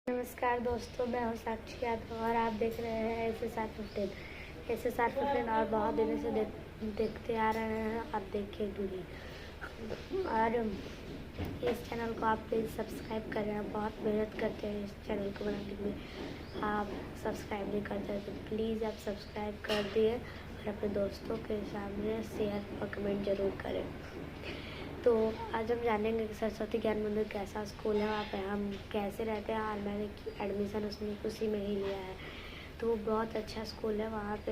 नमस्कार दोस्तों, मैं हूँ साक्षी यादव और आप देख रहे हैं SSR15 और बहुत दिनों से देखते आ रहे हैं और देखे भी। और इस चैनल को आप प्लीज़ सब्सक्राइब करें। आप बहुत मेहनत करते हैं इस चैनल को बनाने के लिए, आप सब्सक्राइब नहीं करते हैं तो प्लीज़ आप सब्सक्राइब कर दिए और अपने दोस्तों के सामने शेयर और कमेंट ज़रूर करें। तो आज हम जानेंगे कि सरस्वती ज्ञान मंदिर कैसा स्कूल है, वहाँ पे हम कैसे रहते हैं और मैंने एडमिशन उसमें उसी में ही लिया है। तो वो बहुत अच्छा स्कूल है, वहाँ पे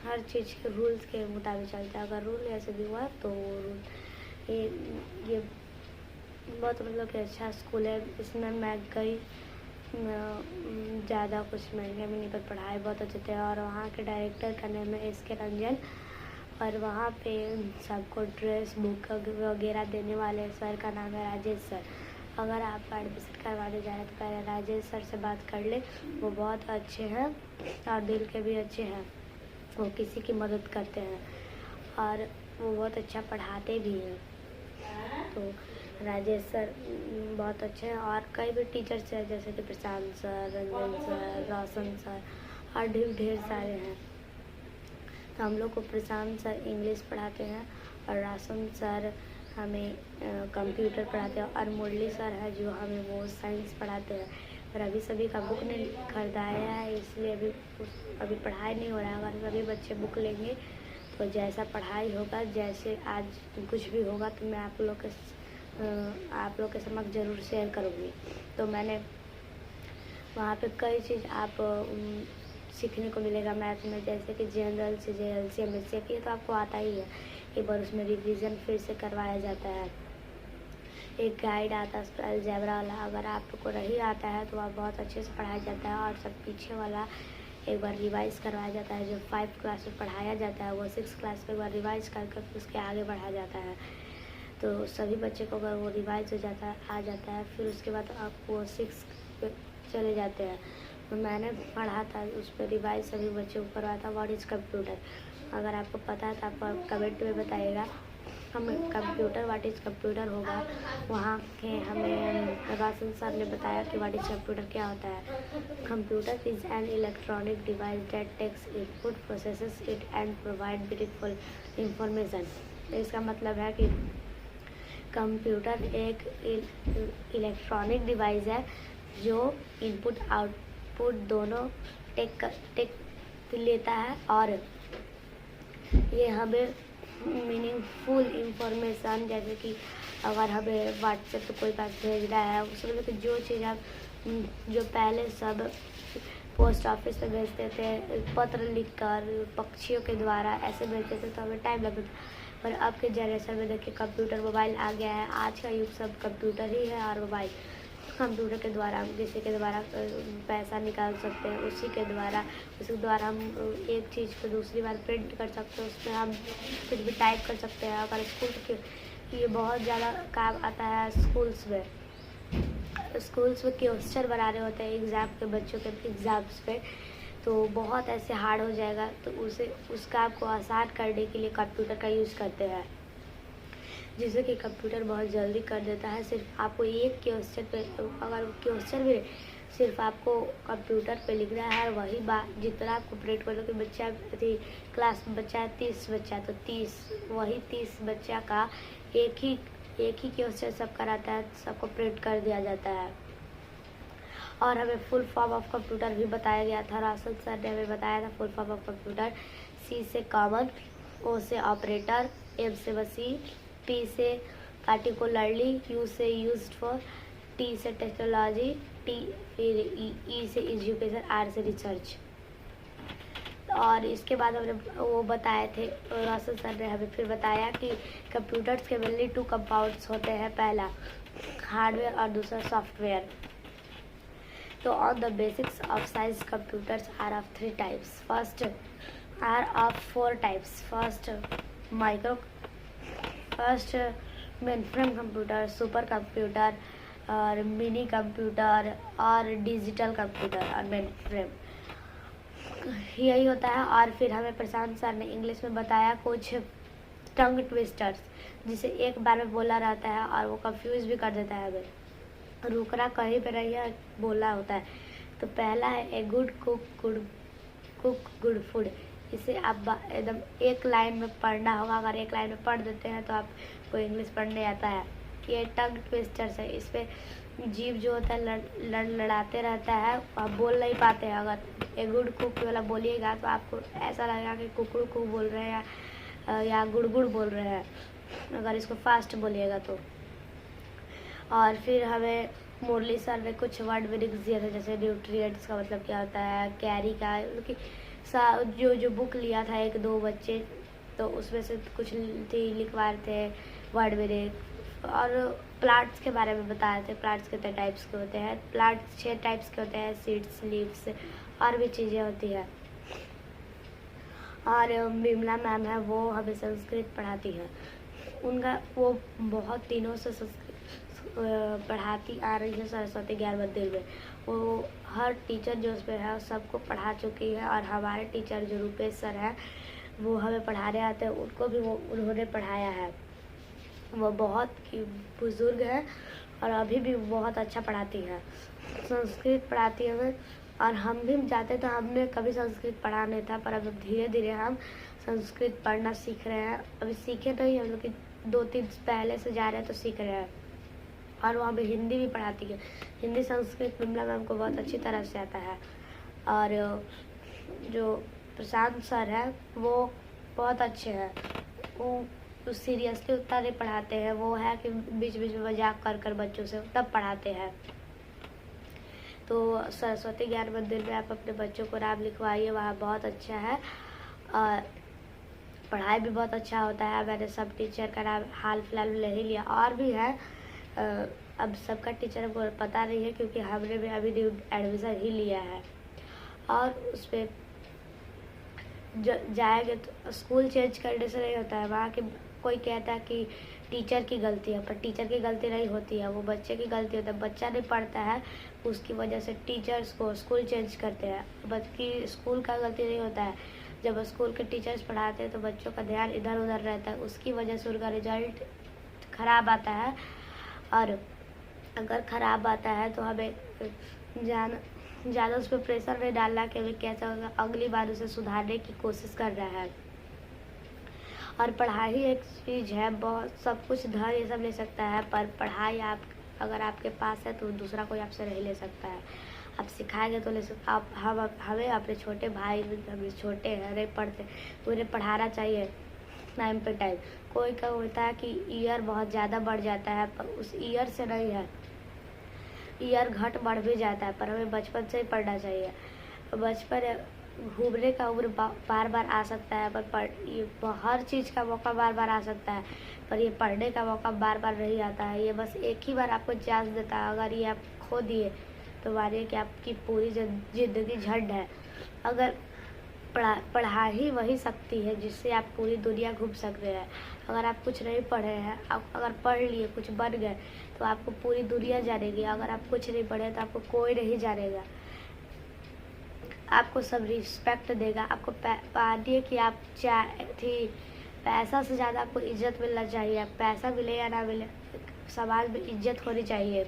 हर चीज़ के रूल्स के मुताबिक चलता है। अगर रूल ऐसे भी हुआ तो ये बहुत कि अच्छा स्कूल है। इसमें मैं गई, ज़्यादा कुछ महंगे भी नहीं पर पढ़ाई बहुत अच्छे थे। और वहाँ के डायरेक्टर का नाम है SK रंजन और वहाँ पे सबको ड्रेस बुक वगैरह देने वाले सर का नाम है राजेश सर। अगर आप एडमिशन करवाने जा रहे हैं तो पहले राजेश सर से बात कर ले, वो बहुत अच्छे हैं और दिल के भी अच्छे हैं। वो किसी की मदद करते हैं और वो बहुत अच्छा पढ़ाते भी हैं। तो राजेश सर बहुत अच्छे हैं और कई भी टीचर्स हैं जैसे कि प्रशांत सर, रंजन सर, रोशन सर और ढेर सारे हैं। तो हम लोग को प्रशांत सर इंग्लिश पढ़ाते हैं और रोशन सर हमें कंप्यूटर पढ़ाते हैं और मुरली सर है जो हमें वो साइंस पढ़ाते हैं। और अभी सभी का बुक नहीं खरीदाया है, इसलिए अभी पढ़ाई नहीं हो रहा है। अगर सभी बच्चे बुक लेंगे तो जैसा पढ़ाई होगा, जैसे आज कुछ भी होगा तो मैं आप लोग के समक्ष ज़रूर शेयर करूँगी। तो मैंने वहाँ पे कई चीज़ आप सीखने को मिलेगा मैथ में, जैसे कि जनरल से LCM HCF, ये तो आपको आता ही है। एक बार उसमें रिवीजन फिर से करवाया जाता है। एक गाइड आता है उस पर अलजेब्रा वाला, अगर आपको नहीं आता है तो आप बहुत अच्छे से पढ़ाया जाता है। और सब पीछे वाला एक बार रिवाइज़ करवाया जाता है। जो 5 क्लास में पढ़ाया जाता है वो 6 क्लास में एक बार रिवाइज़ करके उसके आगे बढ़ाया जाता है। तो सभी बच्चे को अगर वो रिवाइज हो जाता है, आ जाता है, फिर उसके बाद आप वो 6 पे चले जाते हैं। तो मैंने पढ़ा था उस पर रिवाइज सभी बच्चों को करवाया था। व्हाट इज़ कंप्यूटर, अगर आपको पता है तो आप कमेंट में बताइएगा। हम कंप्यूटर व्हाट इज़ कंप्यूटर होगा, वहाँ के हमें रोशन सर ने बताया कि व्हाट इज़ कंप्यूटर क्या होता है। Computer is an electronic device that takes input, processes it and provide meaningful information. इसका मतलब है कि कंप्यूटर एक इलेक्ट्रॉनिक डिवाइस है जो इनपुट आउटपुट दोनों टेक लेता है और ये हमें मीनिंगफुल इंफॉर्मेशन, जैसे कि अगर हमें व्हाट्सएप पे कोई बात भेजना है, उसमें तो जो चीज़ आप जो पहले सब पोस्ट ऑफिस में भेजते थे, पत्र लिखकर पक्षियों के द्वारा ऐसे भेजते थे तो हमें टाइम लगता था। पर अब के जनरेशन में देखिए कंप्यूटर मोबाइल आ गया है। आज का युग सब कंप्यूटर ही है और मोबाइल। कंप्यूटर के द्वारा हम किसी के द्वारा पैसा निकाल सकते हैं, उसके द्वारा हम एक चीज़ को दूसरी बार प्रिंट कर सकते हैं, उसमें हम कुछ भी टाइप कर सकते हैं। अगर स्कूल के ये बहुत ज़्यादा काम आता है स्कूल्स में क्वेश्चन बना रहे होते हैं एग्ज़ाम के, बच्चों के एग्ज़ाम्स पे, तो बहुत ऐसे हार्ड हो जाएगा तो उस काम को आसान करने के लिए कंप्यूटर का यूज़ करते हैं, जिससे कि कंप्यूटर बहुत जल्दी कर देता है। सिर्फ आपको एक क्वेश्चन पे, अगर क्वेश्चन भी सिर्फ आपको कंप्यूटर पे लिखना है, वही बात जितना आपको प्रिंट कर लो कि बच्चा क्लास में बच्चा है 30 बच्चा तो 30 बच्चा का एक ही क्वेश्चन सब कराता है, सबको प्रिंट कर दिया जाता है। और हमें फुल फॉर्म ऑफ कंप्यूटर भी बताया गया था, रोशन सर ने हमें बताया था full form of computer. C से कॉमन, O से ऑपरेटर, M से मशीन, P से पार्टिकुलरली, U से यूज्ड फॉर, T से टेक्नोलॉजी, फिर E से एजुकेशन, R से रिसर्च। और इसके बाद हमने वो बताए थे, रोशन सर ने हमें फिर बताया कि कंप्यूटर्स के मेनली 2 कंपाउंड्स होते हैं, पहला हार्डवेयर और दूसरा सॉफ्टवेयर। तो on the basics of science computers are of 3 types, first 4 types. First mainframe computer, super computer और मिनी कंप्यूटर और डिजिटल कंप्यूटर और मेनफ्रेम, यही होता है। और फिर हमें प्रशांत सर ने इंग्लिश में बताया कुछ टंग ट्विस्टर्स, जिसे एक बार में बोला रहता है और वो कंफ्यूज भी कर देता है हमें। रुकना कहीं पे नहीं है, बोलना होता है। तो पहला है a good cook good food. इसे आप एकदम एक लाइन में पढ़ना होगा। अगर एक लाइन में पढ़ देते हैं तो आपको इंग्लिश पढ़ने आता है। ये टंग ट्विस्टर्स है, इस पर जीभ जो होता है लड़ाते रहता है, आप बोल नहीं पाते हैं। अगर ए गुड कुक वाला बोलिएगा तो आपको ऐसा लगेगा कि कुकड़ू कुक बोल रहे हैं या गुड़ बोल रहे हैं, अगर इसको फास्ट बोलिएगा तो। और फिर हमें मुरली सर ने कुछ वर्ड मीनिंग्स दिए थे, जैसे न्यूट्रिएंट्स का मतलब क्या होता है, कैरी का, मतलब जो बुक लिया था 1-2 बच्चे, तो उसमें से कुछ लिखवाए थे वर्ड मीनिंग। और प्लांट्स के बारे में बताए थे, प्लांट्स कितने टाइप्स के होते हैं। प्लांट्स 6 टाइप्स के होते हैं, सीड्स, लीव्स और भी चीज़ें होती है। और बिमला मैम है, वो हमें संस्कृत पढ़ाती है। उनका वो बहुत दिनों से पढ़ाती आ रही है सरस्वती ज्ञान मंदिर में। वो हर टीचर जो उसमें है सबको पढ़ा चुकी है। और हमारे टीचर जो रूपेश सर हैं, वो हमें पढ़ाने आते हैं, उनको भी उन्होंने पढ़ाया है। वो बहुत बुजुर्ग है और अभी भी बहुत अच्छा पढ़ाती है, संस्कृत पढ़ाती है हमें। और हम भी जाते तो हमने कभी संस्कृत पढ़ा नहीं था, पर अब धीरे धीरे हम संस्कृत पढ़ना सीख रहे हैं। अभी सीखे नहीं, हम लोग कि 2-3 पहले से जा रहे हैं तो सीख रहे हैं। और वो हमें हिंदी भी पढ़ाती है। हिंदी संस्कृत बिमला मैम को बहुत अच्छी तरह से आता है। और जो प्रशांत सर है वो बहुत अच्छे हैं, वो सीरियसली उतना नहीं पढ़ाते हैं। वो है कि बीच बीच में मजाक कर बच्चों से तब पढ़ाते हैं। तो सरस्वती ज्ञान मंदिर में आप अपने बच्चों को नाम लिखवाइए, वहाँ बहुत अच्छा है और पढ़ाई भी बहुत अच्छा होता है। मैंने सब टीचर का नाम हाल फिलहाल में ले ही लिया, और भी है, अब सबका टीचर को पता नहीं है क्योंकि हमने भी अभी न्यू एडमिशन ही लिया है। और उस पर जाएंगे तो स्कूल चेंज करने से नहीं होता है। वहाँ के कोई कहता है कि टीचर की गलती है, पर टीचर की गलती नहीं होती है, वो बच्चे की गलती होती है। बच्चा नहीं पढ़ता है, उसकी वजह से टीचर्स को स्कूल चेंज करते हैं। बच्चे स्कूल का गलती नहीं होता है। जब स्कूल के टीचर्स पढ़ाते हैं तो बच्चों का ध्यान इधर उधर रहता है, उसकी वजह से उनका रिजल्ट ख़राब आता है। और अगर ख़राब आता है तो हमें ज़्यादा उस पर प्रेशर नहीं डालना कि हमें कैसा होगा, अगली बार उसे सुधारने की कोशिश कर रहा है। और पढ़ाई एक चीज़ है, बहुत सब कुछ धन ये सब ले सकता है, पर पढ़ाई आप अगर आपके पास है तो दूसरा कोई आपसे नहीं ले सकता है। आप सिखाएंगे तो ले सकते। आप हमें अपने छोटे भाई, हम छोटे हैं नहीं पढ़ते, उन्हें पढ़ाना चाहिए टाइम पे टाइम। कोई का होता है कि ईयर बहुत ज़्यादा बढ़ जाता है, पर उस ईयर से नहीं है, ईयर घट बढ़ भी जाता है, पर हमें बचपन से ही पढ़ना चाहिए। बचपन घूमने का उम्र बार बार आ सकता है, पर हर चीज़ का मौका बार बार आ सकता है, पर ये पढ़ने का मौका बार बार नहीं आता है। ये बस एक ही बार आपको चांस देता है। अगर ये आप खो दिए तो मानिए कि आपकी पूरी ज़िंदगी झंड है। अगर पढ़ाई वही शक्ति है जिससे आप पूरी दुनिया घूम सकते हैं। अगर आप कुछ नहीं पढ़े हैं, आप अगर पढ़ लिए कुछ बन गए तो आपको पूरी दुनिया जानेगी। अगर आप कुछ नहीं पढ़े तो आपको कोई नहीं जानेगा, आपको सब रिस्पेक्ट देगा। आपको मानिए कि आप पैसा से ज़्यादा आपको इज्जत मिलना चाहिए। पैसा मिले या ना मिले, समाज में इज्जत होनी चाहिए।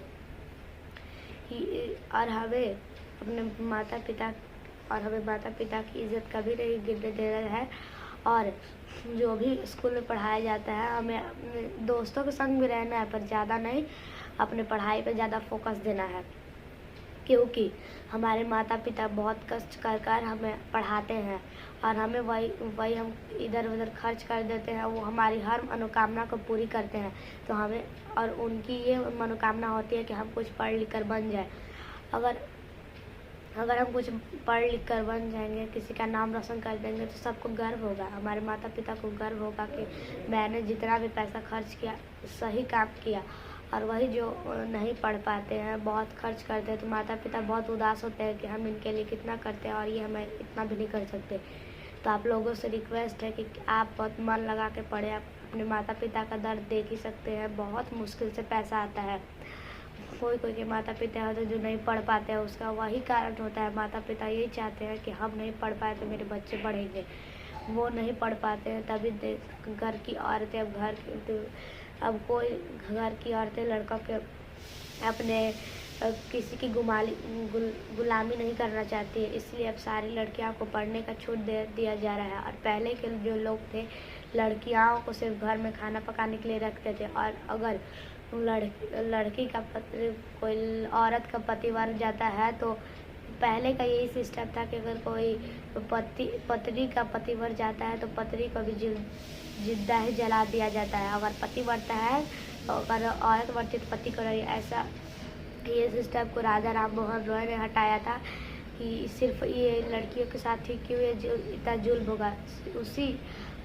और हमें अपने माता पिता की इज्जत कभी नहीं गिरने देना है। और जो भी स्कूल में पढ़ाया जाता है, हमें अपने दोस्तों के संग भी रहना है, पर ज़्यादा नहीं, अपने पढ़ाई पे ज़्यादा फोकस देना है। क्योंकि हमारे माता पिता बहुत कष्ट कर हमें पढ़ाते हैं, और हमें वही हम इधर उधर खर्च कर देते हैं। वो हमारी हर मनोकामना को पूरी करते हैं, तो हमें और उनकी ये मनोकामना होती है कि हम कुछ पढ़ लिख कर बन जाए। अगर हम कुछ पढ़ लिख कर बन जाएंगे, किसी का नाम रोशन कर देंगे, तो सबको गर्व होगा, हमारे माता पिता को गर्व होगा कि मैंने जितना भी पैसा खर्च किया सही काम किया। और वही जो नहीं पढ़ पाते हैं, बहुत खर्च करते हैं, तो माता पिता बहुत उदास होते हैं कि हम इनके लिए कितना करते हैं और ये हमें इतना भी नहीं कर सकते। तो आप लोगों से रिक्वेस्ट है कि आप बहुत मन लगा के पढ़ें। आप अपने माता पिता का दर्द देख ही सकते हैं, बहुत मुश्किल से पैसा आता है। कोई के माता पिता होते हैं जो नहीं पढ़ पाते हैं, उसका वही कारण होता है। माता पिता यही चाहते हैं कि हम नहीं पढ़ पाए तो मेरे बच्चे पढ़ेंगे। वो नहीं पढ़ पाते हैं, तभी घर की औरतें अब कोई घर की औरतें लड़कों के अपने किसी की गुलामी नहीं करना चाहती है, इसलिए अब सारी लड़कियों को पढ़ने का छूट दे दिया जा रहा है। और पहले के जो लोग थे, लड़कियों को सिर्फ घर में खाना पकाने के लिए रखते थे, और अगर लड़की का पति, कोई औरत का पति मर जाता है तो पहले का यही सिस्टम था कि अगर कोई पत्नी का पति मर जाता है तो पत्नी को भी जिंदा ही जला दिया जाता है। अगर पति मरता है तो अगर औरत मरती तो पति को नहीं। ऐसा ये सिस्टम को राजा राम मोहन रॉय ने हटाया था कि सिर्फ ये लड़कियों के साथ ही क्यों ये इतना जुल्म होगा।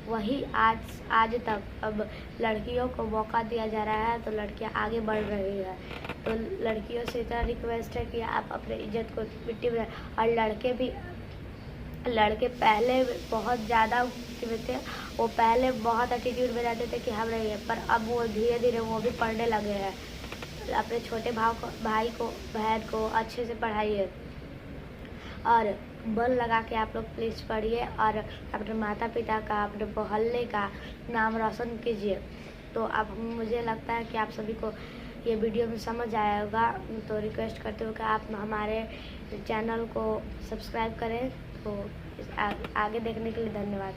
वही आज तक अब लड़कियों को मौका दिया जा रहा है तो लड़कियां आगे बढ़ रही है। तो लड़कियों से इतना रिक्वेस्ट है कि आप अपने इज्जत को मिट्टी में, और लड़के पहले बहुत ज़्यादा थे, वो पहले बहुत एटीट्यूड में रहते थे कि हम नहीं है, पर अब वो धीरे धीरे वो भी पढ़ने लगे हैं। अपने छोटे भाई को बहन को अच्छे से पढ़ाइए और मन लगा के आप लोग प्लीज़ पढ़िए और अपने माता पिता का, अपने मोहल्ले का नाम रोशन कीजिए। तो अब मुझे लगता है कि आप सभी को ये वीडियो में समझ आया होगा, तो रिक्वेस्ट करते हो कि आप हमारे चैनल को सब्सक्राइब करें। तो आगे देखने के लिए धन्यवाद।